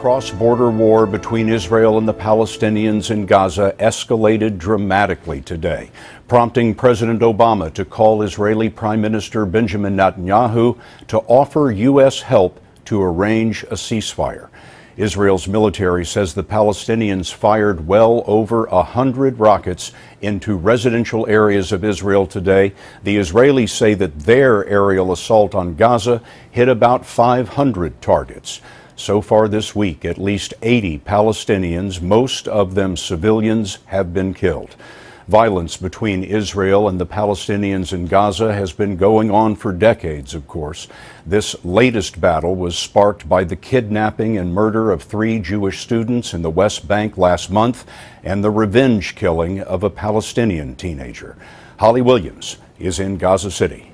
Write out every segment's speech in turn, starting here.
cross-border war between Israel and the Palestinians in Gaza escalated dramatically today, prompting President Obama to call Israeli Prime Minister Benjamin Netanyahu to offer U.S. help to arrange a ceasefire. Israel's military says the Palestinians fired well over 100 rockets into residential areas of Israel today. The Israelis say that their aerial assault on Gaza hit about 500 targets. So far this week, at least 80 Palestinians, most of them civilians, have been killed. Violence between Israel and the Palestinians in Gaza has been going on for decades, of course. This latest battle was sparked by the kidnapping and murder of 3 Jewish students in the West Bank last month and the revenge killing of a Palestinian teenager. Holly Williams is in Gaza City.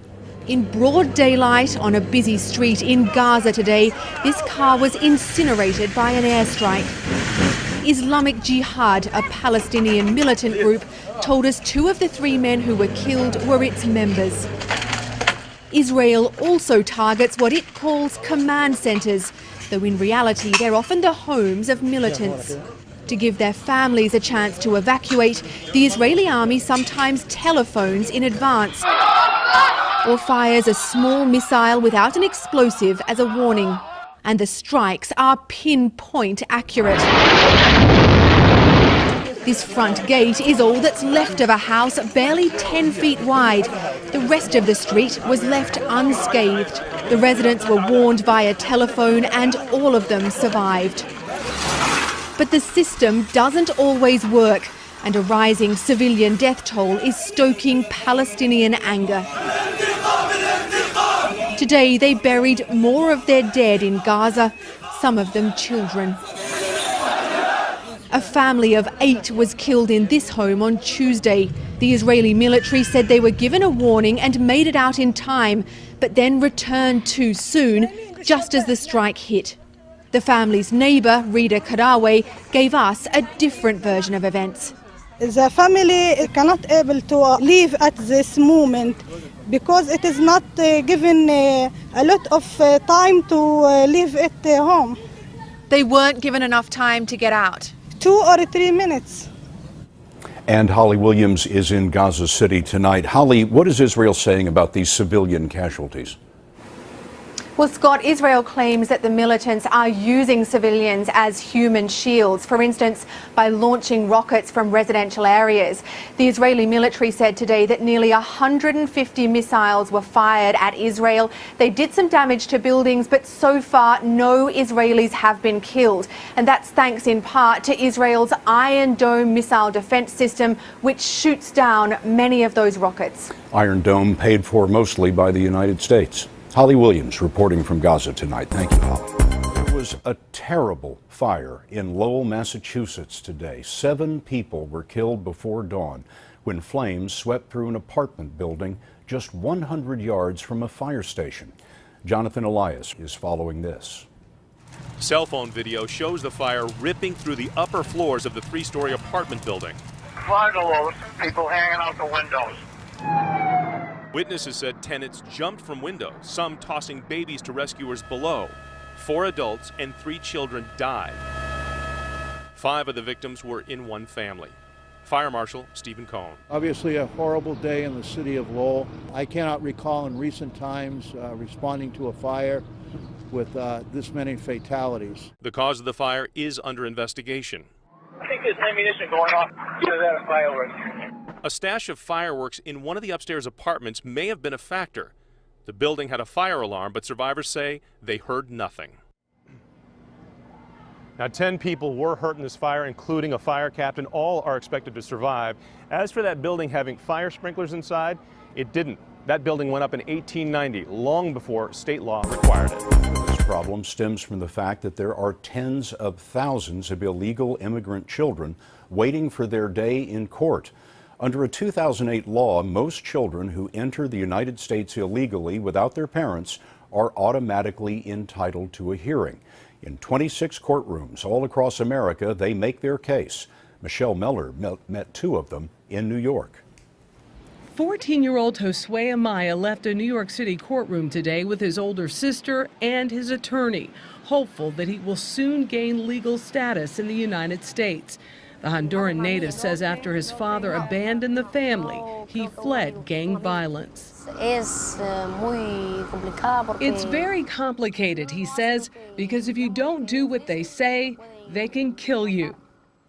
In broad daylight on a busy street in Gaza today, this car was incinerated by an airstrike. Islamic Jihad, a Palestinian militant group, told us 2 of the 3 men who were killed were its members. Israel also targets what it calls command centres, though in reality they're often the homes of militants. To give their families a chance to evacuate, the Israeli army sometimes telephones in advance or fires a small missile without an explosive as a warning. And the strikes are pinpoint accurate. This front gate is all that's left of a house barely 10 feet wide. The rest of the street was left unscathed. The residents were warned via telephone and all of them survived. But the system doesn't always work, and a rising civilian death toll is stoking Palestinian anger. Today they buried more of their dead in Gaza, some of them children. A family of 8 was killed in this home on Tuesday. The Israeli military said they were given a warning and made it out in time, but then returned too soon, just as the strike hit. The family's neighbour, Rida Karaway, gave us a different version of events. The family cannot able to leave at this moment because it is not given a lot of time to leave at home. They weren't given enough time to get out. 2 or 3 minutes. And Holly Williams is in Gaza City tonight. Holly, what is Israel saying about these civilian casualties? Well, Scott, Israel claims that the militants are using civilians as human shields, for instance, by launching rockets from residential areas. The Israeli military said today that nearly 150 missiles were fired at Israel. They did some damage to buildings, but so far no Israelis have been killed. And that's thanks in part to Israel's Iron Dome missile defense system, which shoots down many of those rockets. Iron Dome paid for mostly by the United States. Holly Williams reporting from Gaza tonight. Thank you, Holly. There was a terrible fire in Lowell, Massachusetts today. 7 people were killed before dawn when flames swept through an apartment building just 100 yards from a fire station. Jonathan Elias is following this. Cell phone video shows the fire ripping through the upper floors of the 3-story apartment building. Bungalows, people hanging out the windows. Witnesses said tenants jumped from windows, some tossing babies to rescuers below. 4 adults and 3 children died. 5 of the victims were in one family. Fire Marshal Stephen Cohn. Obviously a horrible day in the city of Lowell. I cannot recall in recent times responding to a fire with this many fatalities. The cause of the fire is under investigation. I think there's ammunition going off. Either that or fireworks. A stash of fireworks in one of the upstairs apartments may have been a factor. The building had a fire alarm, but survivors say they heard nothing. Now, 10 people were hurt in this fire, including a fire captain. All are expected to survive. As for that building having fire sprinklers inside, it didn't. That building went up in 1890, long before state law required it. This problem stems from the fact that there are tens of thousands of illegal immigrant children waiting for their day in court. Under a 2008 law, most children who enter the United States illegally without their parents are automatically entitled to a hearing. In 26 courtrooms all across America, they make their case. Michelle Miller met 2 of them in New York. 14-year-old Josue Amaya left a New York City courtroom today with his older sister and his attorney, hopeful that he will soon gain legal status in the United States. The Honduran native says after his father abandoned the family, he fled gang violence. It's very complicated, he says, because if you don't do what they say, they can kill you.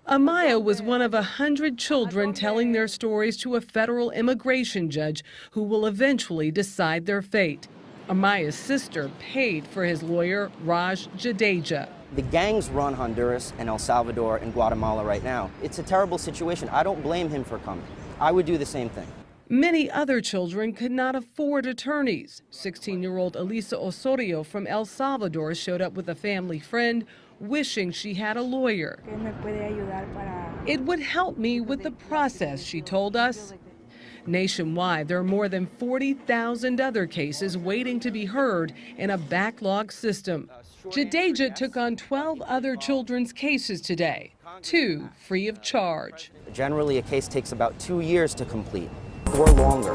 Amaya was one of 100 children telling their stories to a federal immigration judge who will eventually decide their fate. Amaya's sister paid for his lawyer, Raj Jadeja. The gangs run Honduras and El Salvador and Guatemala right now. It's a terrible situation. I don't blame him for coming. I would do the same thing. Many other children could not afford attorneys. 16-year-old Elisa Osorio from El Salvador showed up with a family friend, wishing she had a lawyer. It would help me with the process, she told us. Nationwide, there are more than 40,000 other cases waiting to be heard in a backlog system. Jadeja took on 12 other children's cases today, 2 free of charge. Generally, a case takes about 2 years to complete, or longer.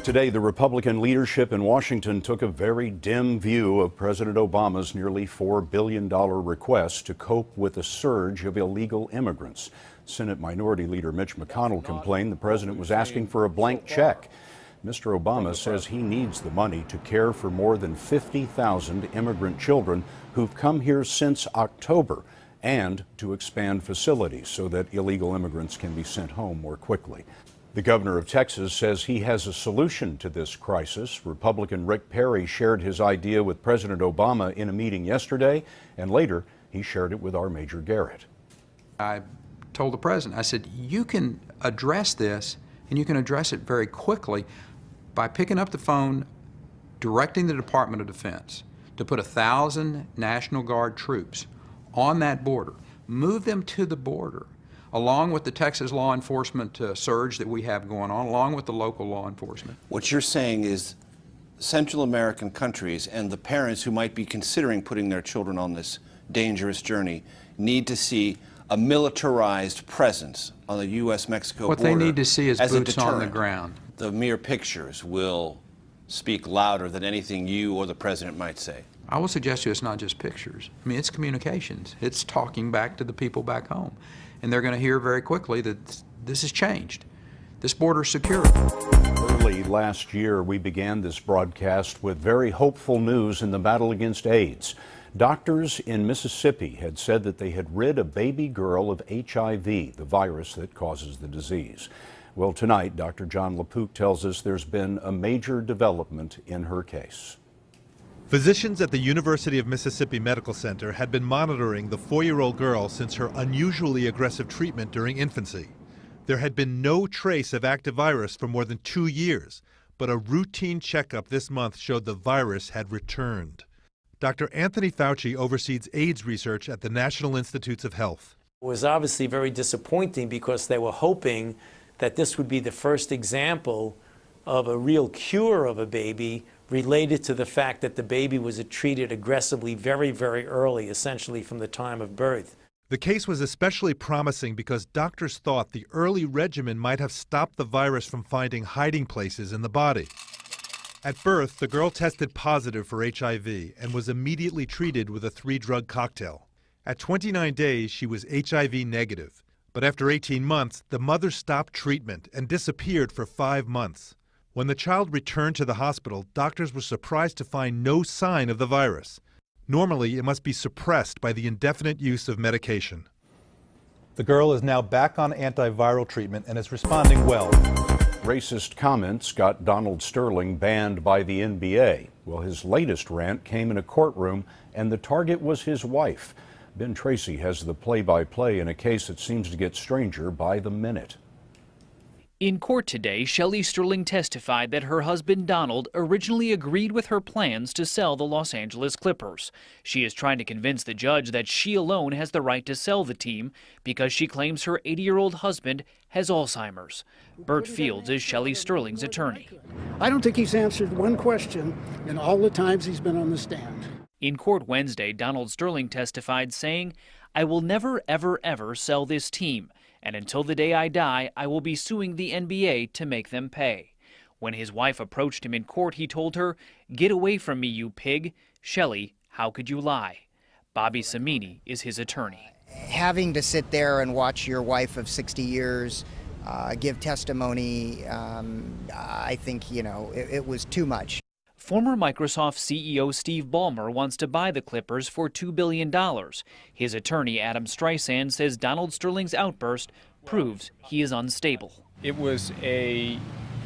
Today, the Republican leadership in Washington took a very dim view of President Obama's nearly $4 billion request to cope with a surge of illegal immigrants. Senate Minority Leader Mitch McConnell complained the president was asking for a blank check. Mr. Obama says he needs the money to care for more than 50,000 immigrant children who've come here since October and to expand facilities so that illegal immigrants can be sent home more quickly. The governor of Texas says he has a solution to this crisis. Republican Rick Perry shared his idea with President Obama in a meeting yesterday, and later he shared it with our Major Garrett. I told the president, I said, you can address this, and you can address it very quickly by picking up the phone, directing the Department of Defense to put 1,000 National Guard troops on that border, move them to the border, along with the Texas law enforcement surge that we have going on, along with the local law enforcement. What you're saying is Central American countries and the parents who might be considering putting their children on this dangerous journey need to see a militarized presence on the U.S.-Mexico border. What they need to see is boots on the ground. The mere pictures will speak louder than anything you or the president might say. I will suggest to you it's not just pictures. I mean, it's communications. It's talking back to the people back home. And they're going to hear very quickly that this has changed. This border is secure. Early last year, we began this broadcast with very hopeful news in the battle against AIDS. Doctors in Mississippi had said that they had rid a baby girl of HIV, the virus that causes the disease. Well, tonight, Dr. John LaPook tells us there's been a major development in her case. Physicians at the University of Mississippi Medical Center had been monitoring the 4-year-old girl since her unusually aggressive treatment during infancy. There had been no trace of active virus for more than 2 years, but a routine checkup this month showed the virus had returned. Dr. Anthony Fauci oversees AIDS research at the National Institutes of Health. It was obviously very disappointing because they were hoping that this would be the first example of a real cure of a baby related to the fact that the baby was treated aggressively very, very early, essentially from the time of birth. The case was especially promising because doctors thought the early regimen might have stopped the virus from finding hiding places in the body. At birth, the girl tested positive for HIV and was immediately treated with a 3-drug cocktail. At 29 days, she was HIV negative. But after 18 months, the mother stopped treatment and disappeared for 5 months. When the child returned to the hospital, doctors were surprised to find no sign of the virus. Normally, it must be suppressed by the indefinite use of medication. The girl is now back on antiviral treatment and is responding well. Racist comments got Donald Sterling banned by the NBA. Well, his latest rant came in a courtroom, and the target was his wife. Ben Tracy has the play-by-play in a case that seems to get stranger by the minute. In court today, Shelley Sterling testified that her husband Donald originally agreed with her plans to sell the Los Angeles Clippers. She is trying to convince the judge that she alone has the right to sell the team because she claims her 80-year-old husband has Alzheimer's. Bert Fields is Shelley Sterling's attorney. I don't think he's answered one question in all the times he's been on the stand. In court Wednesday, Donald Sterling testified saying, "I will never, ever, ever sell this team. And until the day I die, I will be suing the NBA to make them pay." When his wife approached him in court, he told her, "Get away from me, you pig." Shelley, how could you lie? Bobby Samini is his attorney. Having to sit there and watch your wife of 60 years give testimony, I think, it was too much. Former Microsoft CEO Steve Ballmer wants to buy the Clippers for $2 billion. His attorney, Adam Streisand, says Donald Sterling's outburst proves he is unstable. It was a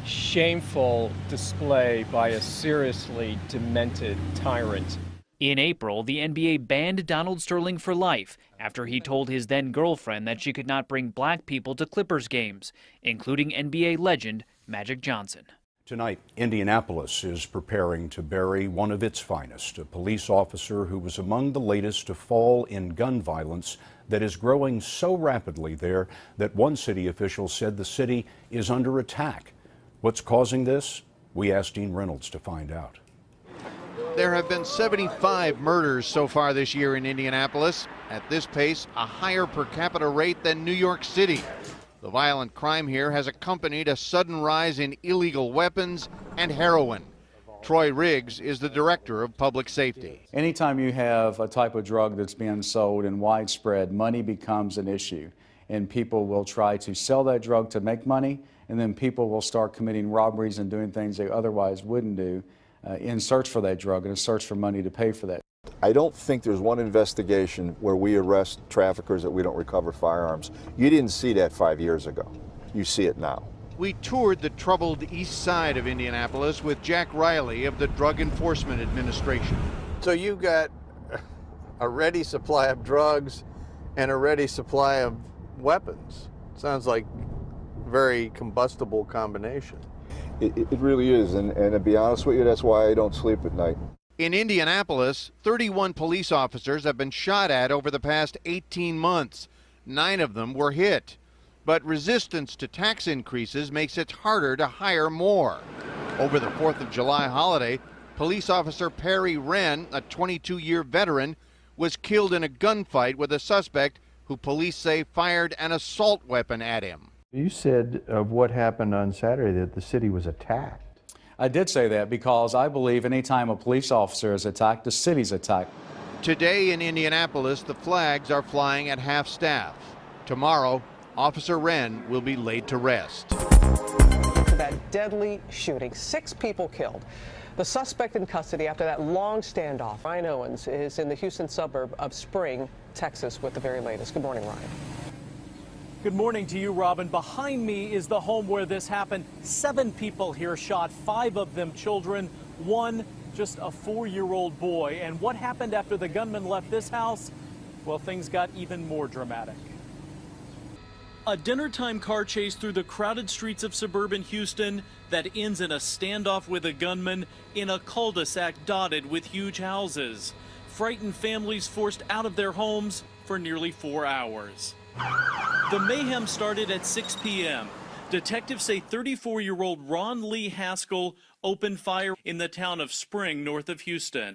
shameful display by a seriously demented tyrant. In April, the NBA banned Donald Sterling for life after he told his then-girlfriend that she could not bring black people to Clippers games, including NBA legend Magic Johnson. Tonight, Indianapolis is preparing to bury one of its finest, a police officer who was among the latest to fall in gun violence that is growing so rapidly there that one city official said the city is under attack. What's causing this? We asked Dean Reynolds to find out. There have been 75 murders so far this year in Indianapolis. At this pace, a higher per capita rate than New York City. The violent crime here has accompanied a sudden rise in illegal weapons and heroin. Troy Riggs is the director of public safety. Anytime you have a type of drug that's being sold and widespread, money becomes an issue. And people will try to sell that drug to make money, and then people will start committing robberies and doing things they otherwise wouldn't do in search for that drug and in search for money to pay for that. I don't think there's one investigation where we arrest traffickers that we don't recover firearms. You didn't see that 5 years ago. You see it now. We toured the troubled east side of Indianapolis with Jack Riley of the Drug Enforcement Administration. So you've got a ready supply of drugs and a ready supply of weapons. Sounds like a very combustible combination. It really is, and to be honest with you, that's why I don't sleep at night. In Indianapolis, 31 police officers have been shot at over the past 18 months. 9 of them were hit. But resistance to tax increases makes it harder to hire more. Over the 4th of July holiday, police officer Perry Wren, a 22-year veteran, was killed in a gunfight with a suspect who police say fired an assault weapon at him. You said of what happened on Saturday that the city was attacked. I did say that because I believe anytime a police officer is attacked, the city's attacked. Today in Indianapolis, the flags are flying at half-staff. Tomorrow, Officer Wren will be laid to rest. That deadly shooting, 6 people killed. The suspect in custody after that long standoff. Ryan Owens is in the Houston suburb of Spring, Texas, with the very latest. Good morning, Ryan. Good morning to you, Robin. Behind me is the home where this happened. 7 people here shot, 5 of them children, 1 just a 4-year-old boy. And what happened after the gunman left this house? Well, things got even more dramatic. A dinner-time car chase through the crowded streets of suburban Houston that ends in a standoff with a gunman in a cul-de-sac dotted with huge houses. Frightened families forced out of their homes for nearly 4 hours. The mayhem started at 6 p.m. Detectives say 34-year-old Ron Lee Haskell opened fire in the town of Spring, north of Houston.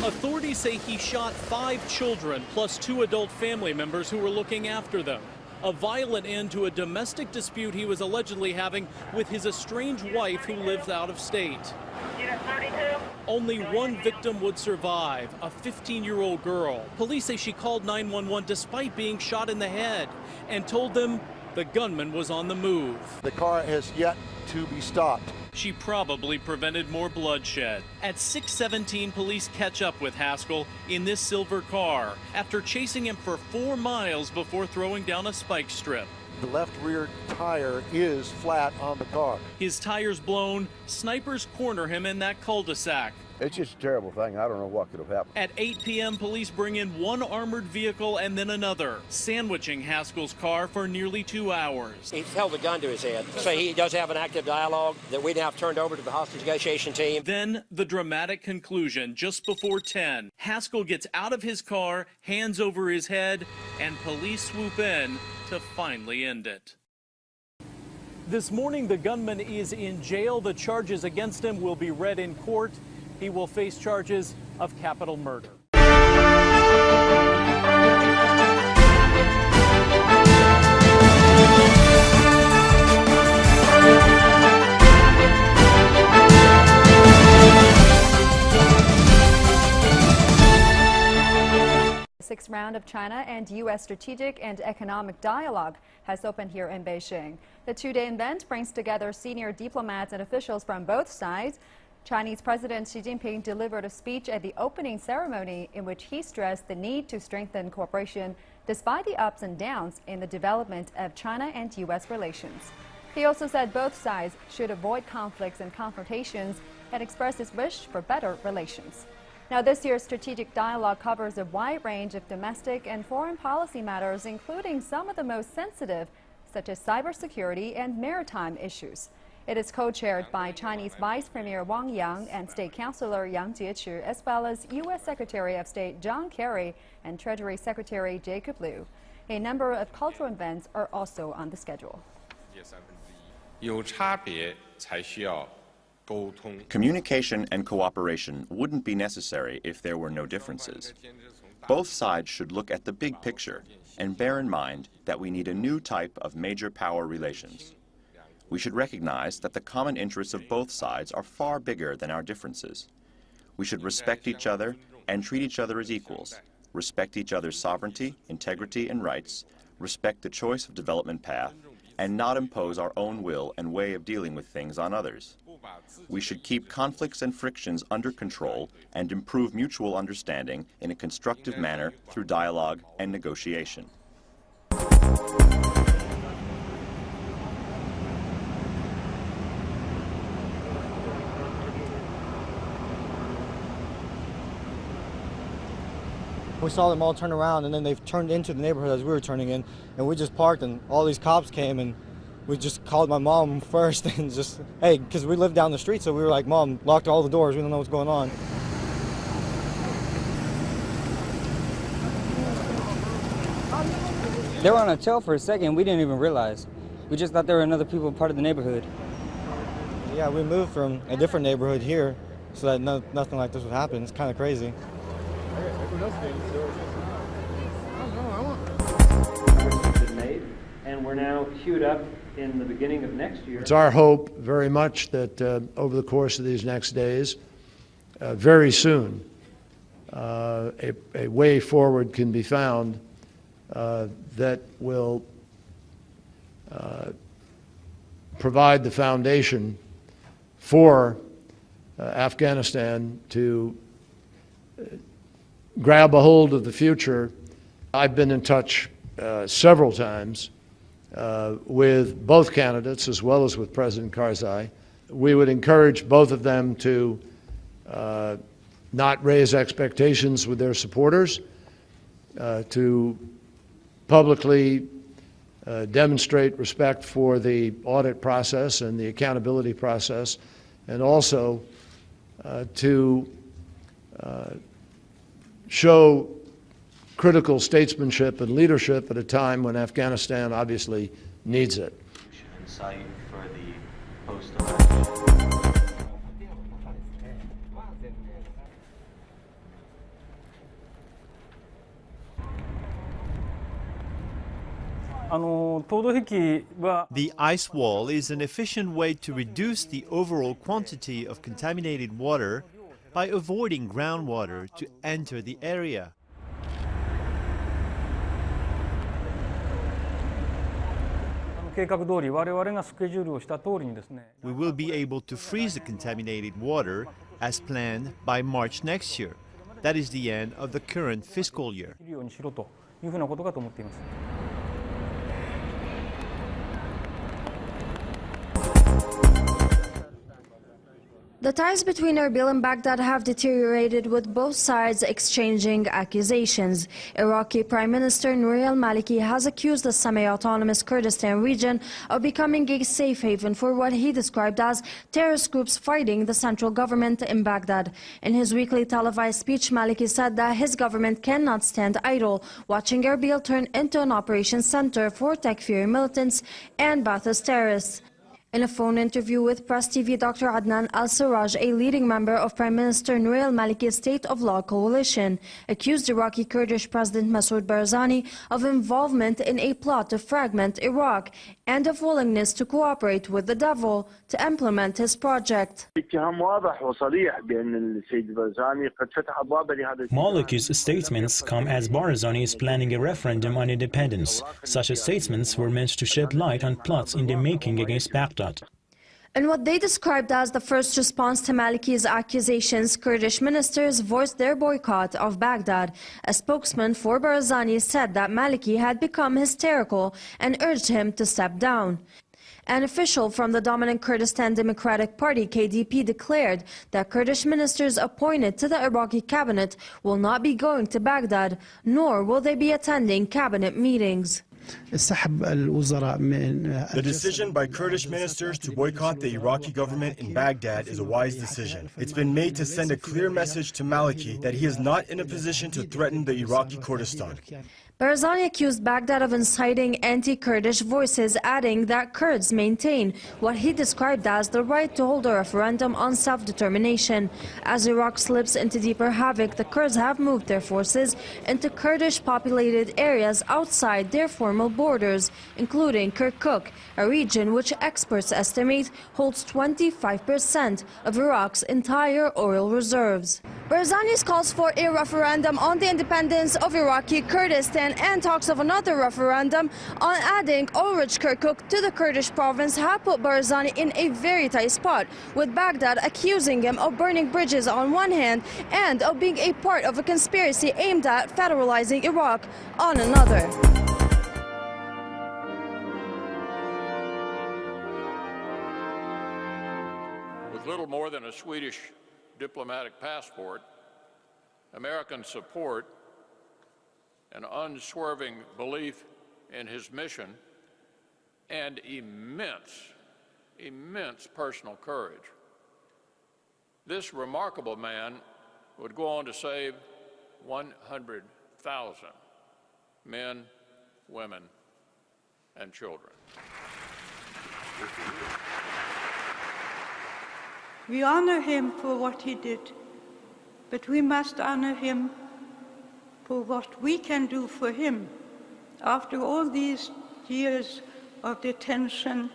Authorities say he shot 5 children plus 2 adult family members who were looking after them. A violent end to a domestic dispute he was allegedly having with his estranged wife who lives out of state. Only 1 victim would survive, a 15-year-old girl. Police say she called 911 despite being shot in the head and told them the gunman was on the move. The car has yet to be stopped. She probably prevented more bloodshed. At 6:17, police catch up with Haskell in this silver car after chasing him for 4 miles before throwing down a spike strip. The left rear tire is flat on the car. His tires blown, snipers corner him in that cul-de-sac. It's just a terrible thing. I don't know what could have happened. At 8 p.m., police bring in 1 armored vehicle and then another, sandwiching Haskell's car for nearly 2 hours. He held a gun to his head, so he does have an active dialogue that we now have turned over to the hostage negotiation team. Then the dramatic conclusion, just before 10. Haskell gets out of his car, hands over his head, and police swoop in to finally end it. This morning, the gunman is in jail. The charges against him will be read in court. He will face charges of capital murder. sixth round of China and U.S. strategic and economic dialogue has opened here in Beijing. The two-day event brings together senior diplomats and officials from both sides. Chinese President Xi Jinping delivered a speech at the opening ceremony in which he stressed the need to strengthen cooperation despite the ups and downs in the development of China and U.S. relations. He also said both sides should avoid conflicts and confrontations and expressed his wish for better relations. Now, this year's strategic dialogue covers a wide range of domestic and foreign policy matters, including some of the most sensitive, such as cybersecurity and maritime issues. It is co-chaired by Chinese Vice Premier Wang Yang and State Councilor Yang Jiechi, as well as U.S. Secretary of State John Kerry and Treasury Secretary Jacob Lew. A number of cultural events are also on the schedule. Communication and cooperation wouldn't be necessary if there were no differences. Both sides should look at the big picture and bear in mind that we need a new type of major power relations. We should recognize that the common interests of both sides are far bigger than our differences. We should respect each other and treat each other as equals, respect each other's sovereignty, integrity, and rights, respect the choice of development path, and not impose our own will and way of dealing with things on others. We should keep conflicts and frictions under control and improve mutual understanding in a constructive manner through dialogue and negotiation. We saw them all turn around, and then they've turned into the neighborhood as we were turning in, and we just parked, and all these cops came, and we just called my mom first, and just, hey, because we live down the street, so we were like, Mom, locked all the doors, we don't know what's going on. They were on a tail for a second, we didn't even realize. We just thought they were another people part of the neighborhood. Yeah, we moved from a different neighborhood here, so that nothing like this would happen. It's kind of crazy. And we're now queued up in the beginning of next year. It's our hope very much that over the course of these next days, very soon, a way forward can be found that will provide the foundation for Afghanistan to grab a hold of the future. I've been in touch several times with both candidates as well as with President Karzai. We would encourage both of them to not raise expectations with their supporters, to publicly demonstrate respect for the audit process and the accountability process, and also to show critical statesmanship and leadership at a time when Afghanistan obviously needs it. For the post-election. 凍土壁は The ice wall is an efficient way to reduce the overall quantity of contaminated water by avoiding groundwater to enter the area. We will be able to freeze the contaminated water as planned by March next year. That is the end of the current fiscal year. The ties between Erbil and Baghdad have deteriorated, with both sides exchanging accusations. Iraqi Prime Minister Nouri al-Maliki has accused the semi-autonomous Kurdistan region of becoming a safe haven for what he described as terrorist groups fighting the central government in Baghdad. In his weekly televised speech, Maliki said that his government cannot stand idle, watching Erbil turn into an operations center for Takfiri militants and Ba'athist terrorists. In a phone interview with Press TV, Dr. Adnan Al-Siraj, a leading member of Prime Minister Nouri al-Maliki's State of Law coalition, accused Iraqi Kurdish President Masoud Barzani of involvement in a plot to fragment Iraq and of willingness to cooperate with the devil to implement his project. Maliki's statements come as Barzani is planning a referendum on independence. Such statements were meant to shed light on plots in the making against Baghdad. In what they described as the first response to Maliki's accusations, Kurdish ministers voiced their boycott of Baghdad. A spokesman for Barzani said that Maliki had become hysterical and urged him to step down. An official from the dominant Kurdistan Democratic Party, KDP, declared that Kurdish ministers appointed to the Iraqi cabinet will not be going to Baghdad, nor will they be attending cabinet meetings. The decision by Kurdish ministers to boycott the Iraqi government in Baghdad is a wise decision. It's been made to send a clear message to Maliki that he is not in a position to threaten the Iraqi Kurdistan. Barzani accused Baghdad of inciting anti-Kurdish voices, adding that Kurds maintain what he described as the right to hold a referendum on self-determination. As Iraq slips into deeper havoc, the Kurds have moved their forces into Kurdish-populated areas outside their formal borders, including Kirkuk, a region which experts estimate holds 25% of Iraq's entire oil reserves. Barzani's calls for a referendum on the independence of Iraqi Kurdistan and talks of another referendum on adding oil-rich Kirkuk to the Kurdish province have put Barzani in a very tight spot, with Baghdad accusing him of burning bridges on one hand and of being a part of a conspiracy aimed at federalizing Iraq on another. With little more than a Swedish diplomatic passport, American support, an unswerving belief in his mission, and immense personal courage. This remarkable man would go on to save 100,000 men, women, and children. We honor him for what he did, but we must honor him for what we can do for him after all these years of detention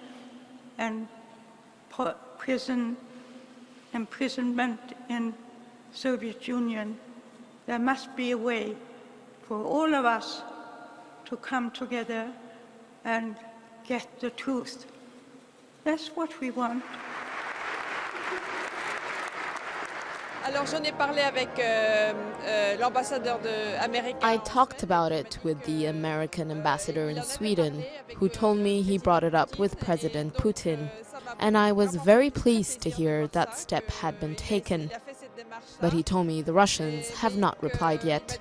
and imprisonment in Soviet Union. There must be a way for all of us to come together and get the truth. That's what we want. I talked about it with the American ambassador in Sweden, who told me he brought it up with President Putin, and I was very pleased to hear that step had been taken. But he told me the Russians have not replied yet.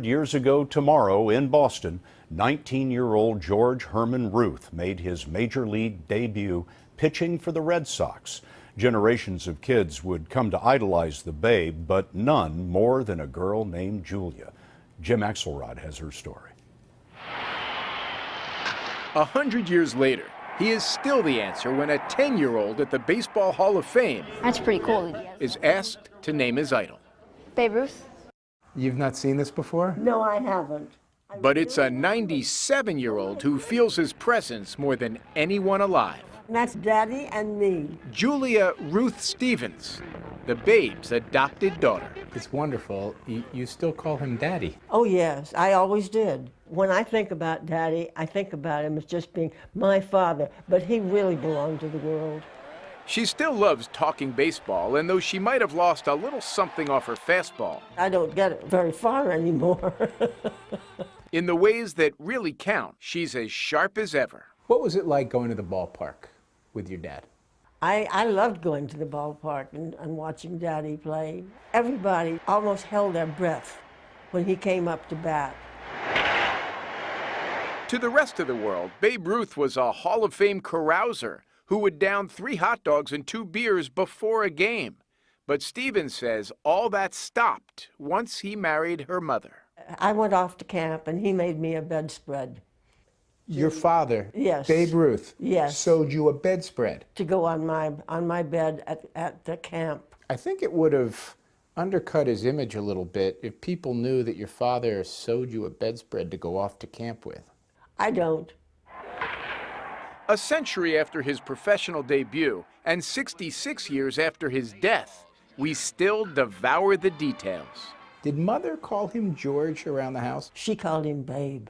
Years ago tomorrow in Boston, 19-year-old George Herman Ruth made his major league debut pitching for the Red Sox. Generations of kids would come to idolize the Babe, but none more than a girl named Julia. Jim Axelrod has her story. 100 years later, he is still the answer when a 10-year-old at the Baseball Hall of Fame That's pretty cool. is asked to name his idol. Babe Ruth. You've not seen this before? No, I haven't. But it's a 97-year-old who feels his presence more than anyone alive. That's Daddy and me. Julia Ruth Stevens, the babe's adopted daughter. It's wonderful. You still call him Daddy. Oh, yes, I always did. When I think about Daddy, I think about him as just being my father, but he really belonged to the world. She still loves talking baseball, and though she might have lost a little something off her fastball, I don't get it very far anymore. in the ways that really count, she's as sharp as ever. What was it like going to the ballpark with your dad? I loved going to the ballpark and watching Daddy play. Everybody almost held their breath when he came up to bat. To the rest of the world, Babe Ruth was a Hall of Fame carouser who would down 3 hot dogs and 2 beers before a game. But Stevens says all that stopped once he married her mother. I went off to camp and he made me a bedspread. Your father, Yes. Babe Ruth, Yes. sewed you a bedspread. To go on my bed at the camp. I think it would have undercut his image a little bit if people knew that your father sewed you a bedspread to go off to camp with. I don't. A century after his professional debut and 66 years after his death, we still devour the details. Did Mother call him George around the house? She called him Babe.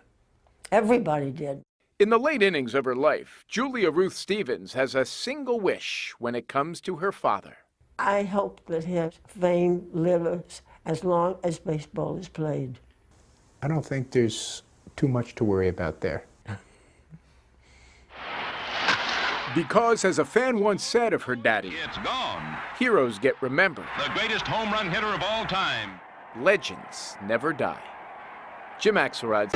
Everybody did. In the late innings of her life, Julia Ruth Stevens has a single wish when it comes to her father. I hope that his fame lives as long as baseball is played. I don't think there's too much to worry about there. Because, as a fan once said of her daddy, It's gone. heroes get remembered. The greatest home run hitter of all time. Legends never die. Jim Axelrod.